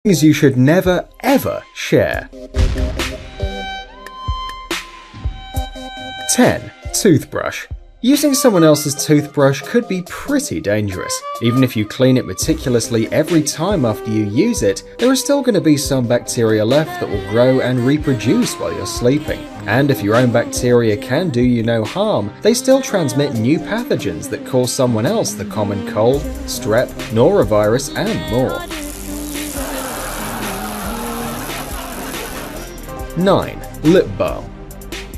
Things you should never ever share. 10. Toothbrush. Using someone else's toothbrush could be pretty dangerous. Even if you clean it meticulously every time after you use it, there is still going to be some bacteria left that will grow and reproduce while you're sleeping. And if your own bacteria can do you no harm, they still transmit new pathogens that cause someone else the common cold, strep, norovirus, and more. 9. Lip balm.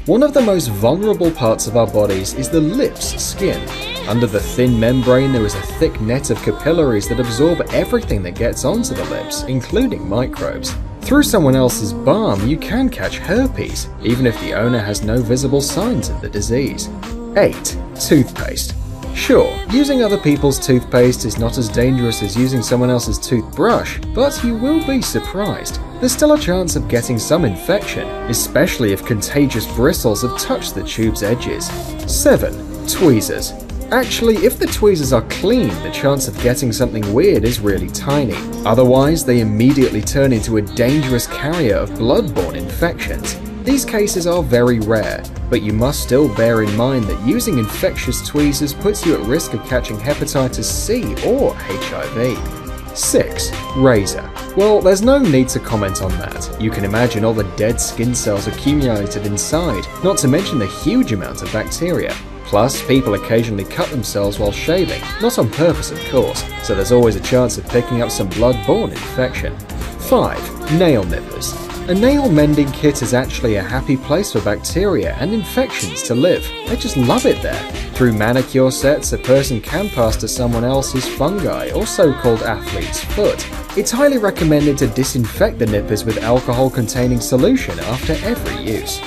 One of the most vulnerable parts of our bodies is the lips' skin. Under the thin membrane there is a thick net of capillaries that absorb everything that gets onto the lips, including microbes. Through someone else's balm you can catch herpes, even if the owner has no visible signs of the disease. 8. Toothpaste. Sure, using other people's toothpaste is not as dangerous as using someone else's toothbrush, but you will be surprised. There's still a chance of getting some infection, especially if contagious bristles have touched the tube's edges. 7. Tweezers. Actually, if the tweezers are clean, the chance of getting something weird is really tiny. Otherwise, they immediately turn into a dangerous carrier of blood-borne infections. These cases are very rare, but you must still bear in mind that using infectious tweezers puts you at risk of catching hepatitis C or HIV. 6. Razor. Well, there's no need to comment on that. You can imagine all the dead skin cells accumulated inside, not to mention the huge amount of bacteria. Plus, people occasionally cut themselves while shaving, not on purpose of course, so there's always a chance of picking up some blood-borne infection. 5. Nail nippers. A nail mending kit is actually a happy place for bacteria and infections to live. They just love it there. Through manicure sets, a person can pass to someone else's fungi, or so-called athlete's foot. It's highly recommended to disinfect the nippers with alcohol-containing solution after every use.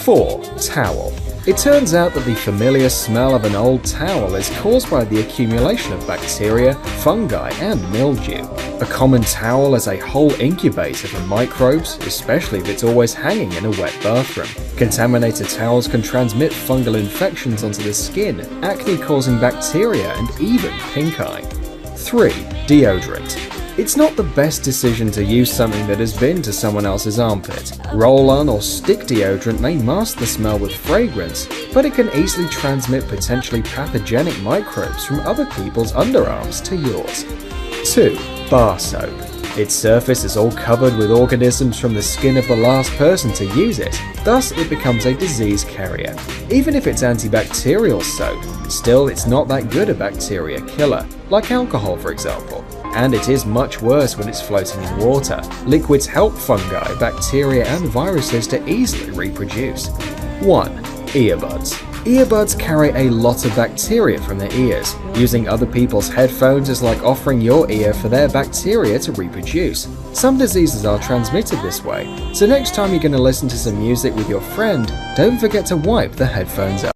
4. Towel. It turns out that the familiar smell of an old towel is caused by the accumulation of bacteria, fungi, and mildew. A common towel is a whole incubator for microbes, especially if it's always hanging in a wet bathroom. Contaminated towels can transmit fungal infections onto the skin, acne-causing bacteria, and even pink eye. 3. Deodorant. It's not the best decision to use something that has been to someone else's armpit. Roll-on or stick deodorant may mask the smell with fragrance, but it can easily transmit potentially pathogenic microbes from other people's underarms to yours. 2. Bar soap. Its surface is all covered with organisms from the skin of the last person to use it, thus it becomes a disease carrier. Even if it's antibacterial soap, still it's not that good a bacteria killer, like alcohol for example. And it is much worse when it's floating in water. Liquids help fungi, bacteria, and viruses to easily reproduce. 1. Earbuds. Earbuds carry a lot of bacteria from their ears. Using other people's headphones is like offering your ear for their bacteria to reproduce. Some diseases are transmitted this way, so next time you're going to listen to some music with your friend, don't forget to wipe the headphones out.